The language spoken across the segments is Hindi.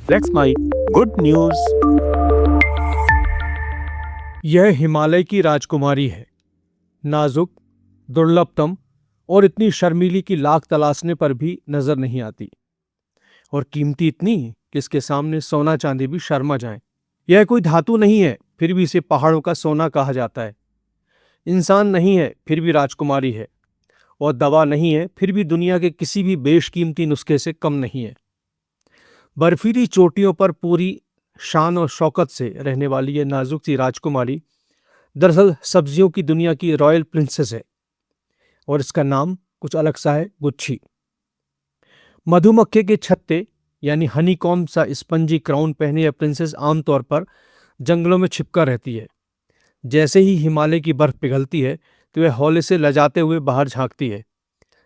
That's my good news. यह हिमालय की राजकुमारी है, नाजुक, दुर्लभतम और इतनी शर्मीली कि लाख तलाशने पर भी नजर नहीं आती, और कीमती इतनी कि इसके सामने सोना चांदी भी शर्मा जाए। यह कोई धातु नहीं है, फिर भी इसे पहाड़ों का सोना कहा जाता है। इंसान नहीं है, फिर भी राजकुमारी है। और दवा नहीं है, फिर भी दुनिया के किसी भी बेशकीमती नुस्खे से कम नहीं है। बर्फीली चोटियों पर पूरी शान और शौकत से रहने वाली यह नाजुक सी राजकुमारी दरअसल सब्जियों की दुनिया की रॉयल प्रिंसेस है, और इसका नाम कुछ अलग सा है, गुच्छी। मधुमक्खे के छत्ते यानी हनीकॉम्ब सा स्पंजी क्राउन पहने यह प्रिंसेस आमतौर पर जंगलों में छिपकर रहती है। जैसे ही हिमालय की बर्फ पिघलती है तो वह हौले से लजाते हुए बाहर झांकती है,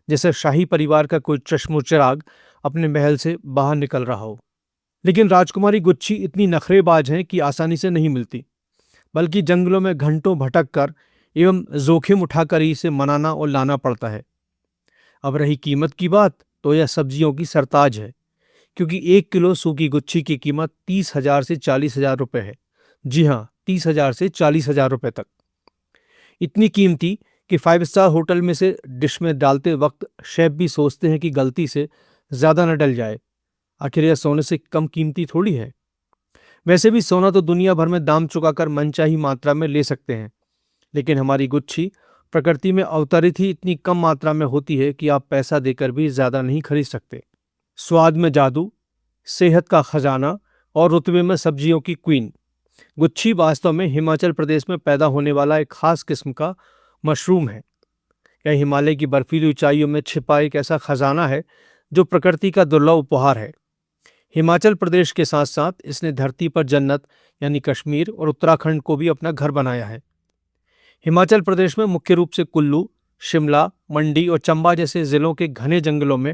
जैसे शाही परिवार का कोई चश्मो-चिराग अपने महल से बाहर निकल रहा हो। लेकिन राजकुमारी गुच्छी इतनी नखरेबाज हैं कि आसानी से नहीं मिलती, बल्कि जंगलों में घंटों भटक कर एवं जोखिम उठाकर ही इसे मनाना और लाना पड़ता है। अब रही कीमत की बात, तो यह सब्जियों की सरताज है, क्योंकि 1 किलो सूखी गुच्छी की कीमत 30,000 से 40,000 रुपये है। जी हाँ, 30,000 से 40,000 रुपये तक। इतनी कीमती कि 5 स्टार होटल में से डिश में डालते वक्त शेफ भी सोचते हैं कि गलती से ज़्यादा न डल जाए। आखिर यह सोने से कम कीमती थोड़ी है। वैसे भी सोना तो दुनिया भर में दाम चुकाकर मनचाही मात्रा में ले सकते हैं, लेकिन हमारी गुच्छी प्रकृति में अवतरित ही इतनी कम मात्रा में होती है कि आप पैसा देकर भी ज़्यादा नहीं खरीद सकते। स्वाद में जादू, सेहत का खजाना और रुतबे में सब्जियों की क्वीन, गुच्छी वास्तव में हिमाचल प्रदेश में पैदा होने वाला एक खास किस्म का मशरूम है। यह हिमालय की बर्फीली ऊंचाइयों में छिपा एक ऐसा खजाना है जो प्रकृति का दुर्लभ उपहार है। हिमाचल प्रदेश के साथ साथ इसने धरती पर जन्नत यानी कश्मीर और उत्तराखंड को भी अपना घर बनाया है। हिमाचल प्रदेश में मुख्य रूप से कुल्लू, शिमला, मंडी और चंबा जैसे जिलों के घने जंगलों में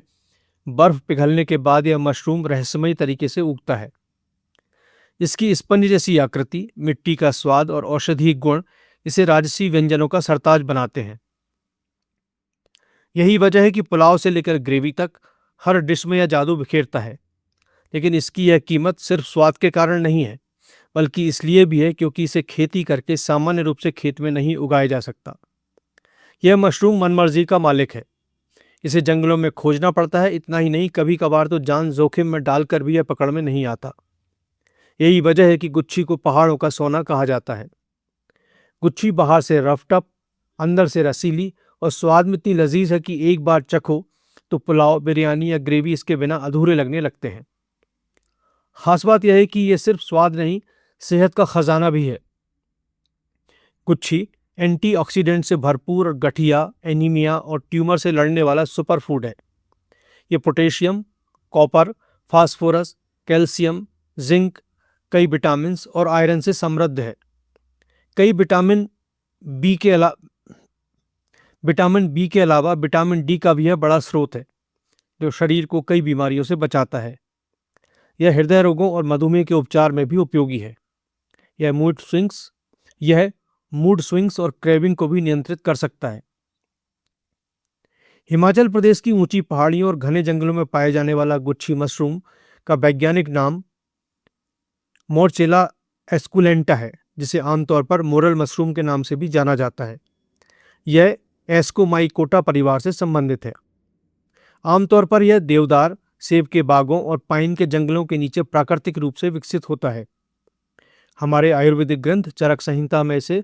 बर्फ पिघलने के बाद यह मशरूम रहस्यमयी तरीके से उगता है। इसकी स्पंज जैसी आकृति, मिट्टी का स्वाद और औषधीय गुण इसे राजसी व्यंजनों का सरताज बनाते हैं। यही वजह है कि पुलाव से लेकर ग्रेवी तक हर डिश में यह जादू बिखेरता है। लेकिन इसकी यह कीमत सिर्फ स्वाद के कारण नहीं है, बल्कि इसलिए भी है क्योंकि इसे खेती करके सामान्य रूप से खेत में नहीं उगाया जा सकता। यह मशरूम मनमर्जी का मालिक है। इसे जंगलों में खोजना पड़ता है। इतना ही नहीं, कभी कभार तो जान जोखिम में डालकर भी यह पकड़ में नहीं आता। यही वजह है कि गुच्छी को पहाड़ों का सोना कहा जाता है। गुच्छी बाहर से रफ टफ, अंदर से रसीली और स्वाद में इतनी लजीज है कि एक बार चखो तो पुलाव, बिरयानी या ग्रेवी इसके बिना अधूरे लगने लगते हैं। खास बात यह है कि यह सिर्फ स्वाद नहीं, सेहत का खजाना भी है। गुच्छी एंटीऑक्सीडेंट से भरपूर और गठिया, एनीमिया और ट्यूमर से लड़ने वाला सुपर फूड है। ये potassium, copper, phosphorus, calcium, zinc, कई विटामिन और आयरन से समृद्ध है। कई विटामिन बी के अलावा विटामिन डी का भी यह बड़ा स्रोत है, जो शरीर को कई बीमारियों से बचाता है। यह हृदय रोगों और मधुमेह के उपचार में भी उपयोगी है। यह मूड स्विंग्स और क्रेविंग को भी नियंत्रित कर सकता है। हिमाचल प्रदेश की ऊंची पहाड़ियों और घने जंगलों में पाए जाने वाला गुच्छी मशरूम का वैज्ञानिक नाम मोरचेला एस्कुलेंटा है, जिसे आमतौर पर मोरल मशरूम के नाम से भी जाना जाता है। यह एस्कोमाइकोटा परिवार से संबंधित है। आमतौर पर यह देवदार, सेब के बागों और पाइन के जंगलों के नीचे प्राकृतिक रूप से विकसित होता है। हमारे आयुर्वेदिक ग्रंथ चरक संहिता में इसे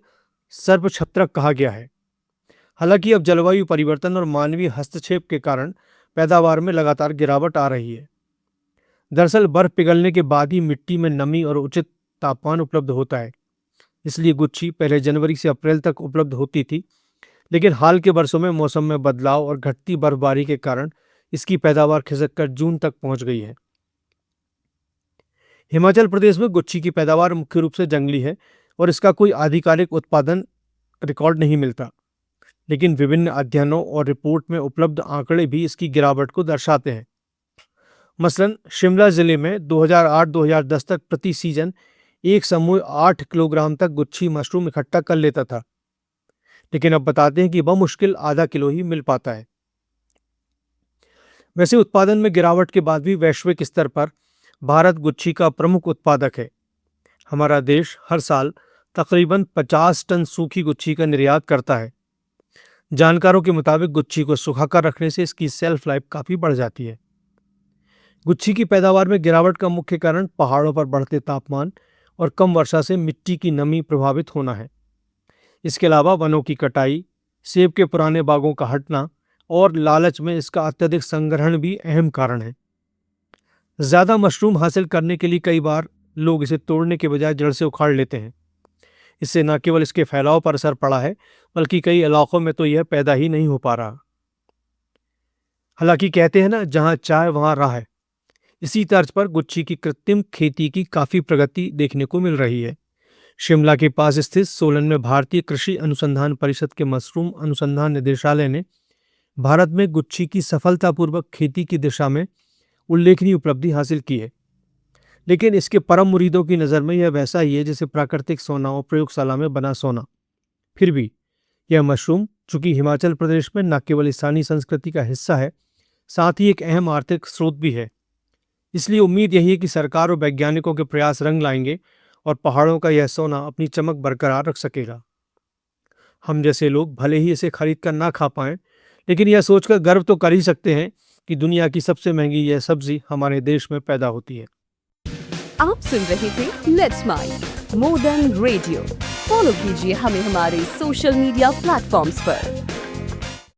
सर्पछत्रक कहा गया है। हालांकि अब जलवायु परिवर्तन और मानवीय हस्तक्षेप के कारण पैदावार में लगातार गिरावट आ रही है। दरअसल बर्फ पिघलने के बाद ही मिट्टी में नमी और उचित तापमान उपलब्ध होता है। इसलिए गुच्छी पहले जनवरी से अप्रैल तक उपलब्ध होती थी, लेकिन हाल के वर्षों में मौसम में बदलाव और घटती बर्फबारी के कारण इसकी पैदावार खिसककर जून तक पहुंच गई है। हिमाचल प्रदेश में गुच्छी की पैदावार मुख्य रूप से जंगली है और इसका कोई आधिकारिक उत्पादन रिकॉर्ड नहीं मिलता, लेकिन विभिन्न अध्ययनों और रिपोर्ट में उपलब्ध आंकड़े भी इसकी गिरावट को दर्शाते हैं। मसलन शिमला जिले में 2008-2010 तक प्रति सीजन एक समूह 8 किलोग्राम तक गुच्छी मशरूम इकट्ठा कर लेता था, लेकिन अब बताते हैं कि बमुश्किल आधा किलो ही मिल पाता है। वैसे उत्पादन में गिरावट के बाद भी वैश्विक स्तर पर भारत गुच्छी का प्रमुख उत्पादक है। हमारा देश हर साल तकरीबन 50 टन सूखी गुच्छी का निर्यात करता है। जानकारों के मुताबिक गुच्छी को सुखाकर रखने से इसकी सेल्फ लाइफ काफ़ी बढ़ जाती है। गुच्छी की पैदावार में गिरावट का मुख्य कारण पहाड़ों पर बढ़ते तापमान और कम वर्षा से मिट्टी की नमी प्रभावित होना है। इसके अलावा वनों की कटाई, सेब के पुराने बागों का हटना और लालच में इसका अत्यधिक संग्रहण भी अहम कारण है। ज़्यादा मशरूम हासिल करने के लिए कई बार लोग इसे तोड़ने के बजाय जड़ से उखाड़ लेते हैं। इससे न केवल इसके फैलाव पर असर पड़ा है, बल्कि कई इलाकों में तो यह पैदा ही नहीं हो पा रहा। हालांकि कहते हैं ना, जहां चाय वहां राह है। इसी तर्ज पर गुच्छी की कृत्रिम खेती की काफ़ी प्रगति देखने को मिल रही है। शिमला के पास स्थित सोलन में भारतीय कृषि अनुसंधान परिषद के मशरूम अनुसंधान निदेशालय ने भारत में गुच्छी की सफलतापूर्वक खेती की दिशा में उल्लेखनीय उपलब्धि हासिल की है। लेकिन इसके परम मुरीदों की नज़र में यह वैसा ही है जैसे प्राकृतिक सोना और प्रयोगशाला में बना सोना। फिर भी यह मशरूम, चूंकि हिमाचल प्रदेश में न केवल स्थानीय संस्कृति का हिस्सा है, साथ ही एक अहम आर्थिक स्रोत भी है। इसलिए उम्मीद यही है कि सरकार और वैज्ञानिकों के प्रयास रंग लाएंगे और पहाड़ों का यह सोना अपनी चमक बरकरार रख सकेगा। हम जैसे लोग भले ही इसे खरीद कर ना खा पाएं, लेकिन यह सोचकर गर्व तो कर ही सकते हैं कि दुनिया की सबसे महंगी यह सब्जी हमारे देश में पैदा होती है। आप सुन रहे थे let's mind more than radio. Follow कीजिए हमें हमारे सोशल मीडिया प्लेटफॉर्म्स पर।